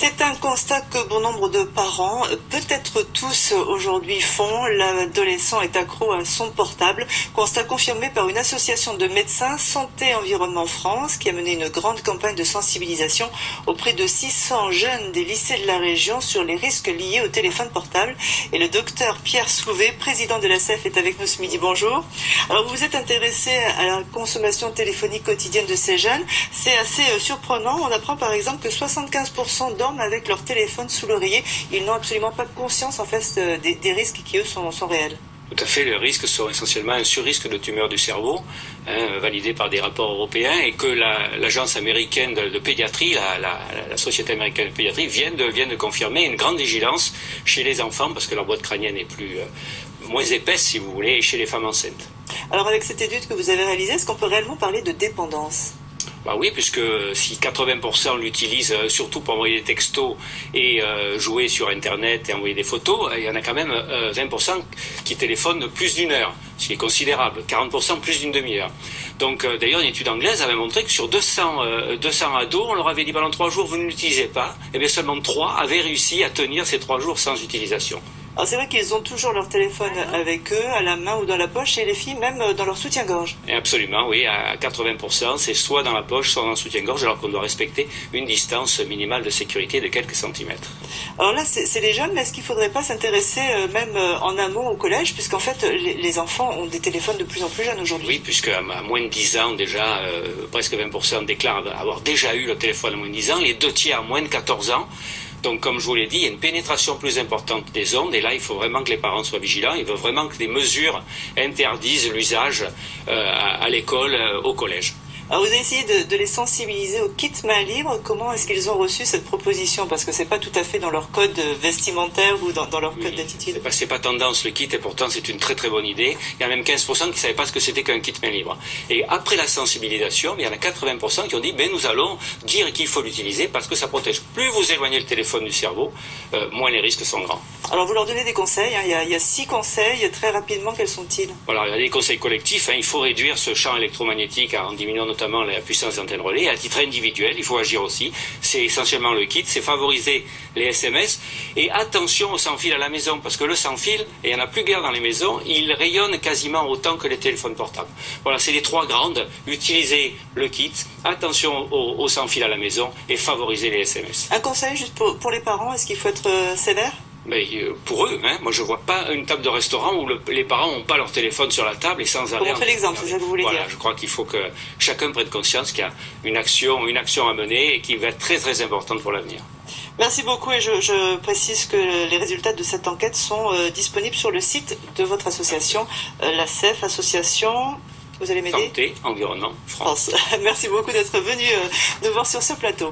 C'est un constat que bon nombre de parents, peut-être tous aujourd'hui font. L'adolescent est accro à son portable. Constat confirmé par une association de médecins Santé Environnement France qui a mené une grande campagne de sensibilisation auprès de 600 jeunes des lycées de la région sur les risques liés au téléphone portable. Et le docteur Pierre Souvé, président de l'ASEF, est avec nous ce midi. Bonjour. Alors vous vous êtes intéressé à la consommation téléphonique quotidienne de ces jeunes. C'est assez surprenant. On apprend par exemple que 75% dorment avec leur téléphone sous l'oreiller. Ils n'ont absolument pas conscience en fait des risques qui eux sont réels. Tout à fait, les risques sont essentiellement un surrisque de tumeur du cerveau, validé par des rapports européens, et que l'agence américaine de pédiatrie, la société américaine de pédiatrie, vient de confirmer une grande vigilance chez les enfants, parce que leur boîte crânienne est moins épaisse, si vous voulez, et chez les femmes enceintes. Alors avec cette étude que vous avez réalisée, est-ce qu'on peut réellement parler de dépendance ? Bah oui, puisque si 80% l'utilisent surtout pour envoyer des textos et jouer sur Internet et envoyer des photos, il y en a quand même 20% qui téléphonent plus d'1 heure, ce qui est considérable, 40% plus d'une demi-heure. Donc d'ailleurs, une étude anglaise avait montré que sur 200 ados, on leur avait dit pendant 3 jours, vous ne l'utilisez pas, et bien seulement 3 avaient réussi à tenir ces 3 jours sans utilisation. Alors c'est vrai qu'ils ont toujours leur téléphone avec eux, à la main ou dans la poche, et les filles même dans leur soutien-gorge. Et absolument, oui, à 80%, c'est soit dans la poche, soit dans le soutien-gorge, alors qu'on doit respecter une distance minimale de sécurité de quelques centimètres. Alors là, c'est les jeunes, mais est-ce qu'il ne faudrait pas s'intéresser même en amont au collège, puisqu'en fait, les enfants ont des téléphones de plus en plus jeunes aujourd'hui? Oui, puisque à moins de 10 ans, déjà, presque 20% déclarent avoir déjà eu le téléphone à moins de 10 ans, les 2 tiers à moins de 14 ans. Donc, comme je vous l'ai dit, il y a une pénétration plus importante des ondes, et là, il faut vraiment que les parents soient vigilants. Il faut vraiment que des mesures interdisent l'usage à l'école, au collège. Alors vous avez essayé de les sensibiliser au kit main libre. Comment est-ce qu'ils ont reçu cette proposition? Parce que c'est pas tout à fait dans leur code vestimentaire ou dans leur code d'attitude. C'est pas tendance le kit, et pourtant c'est une très très bonne idée. Il y a même 15% qui ne savaient pas ce que c'était qu'un kit main libre. Et après la sensibilisation, il y en a 80% qui ont dit nous allons dire qu'il faut l'utiliser parce que ça protège. Plus vous éloignez le téléphone du cerveau, moins les risques sont grands. Alors vous leur donnez des conseils, il y a 6 conseils, très rapidement, quels sont-ils? Voilà, il y a des conseils collectifs, il faut réduire ce champ électromagnétique en diminuant notamment la puissance des antennes relais. À titre individuel, il faut agir aussi. C'est essentiellement le kit, c'est favoriser les SMS. Et attention au sans-fil à la maison, parce que le sans-fil, et il n'y en a plus guère dans les maisons, il rayonne quasiment autant que les téléphones portables. Voilà, c'est les 3 grandes. Utilisez le kit, attention au sans-fil à la maison et favoriser les SMS. Un conseil juste pour les parents, est-ce qu'il faut être sévère? Mais pour eux, moi je vois pas une table de restaurant où les parents n'ont pas leur téléphone sur la table et sans arrêt. Pour montrer l'exemple, c'est ça que vous voulez dire. Voilà, je crois qu'il faut que chacun prenne conscience qu'il y a une action à mener et qui va être très très importante pour l'avenir. Merci beaucoup, et je précise que les résultats de cette enquête sont disponibles sur le site de votre association, l'ASEF, association... Vous allez m'aider? Santé Environnement France. Merci beaucoup d'être venu nous voir sur ce plateau.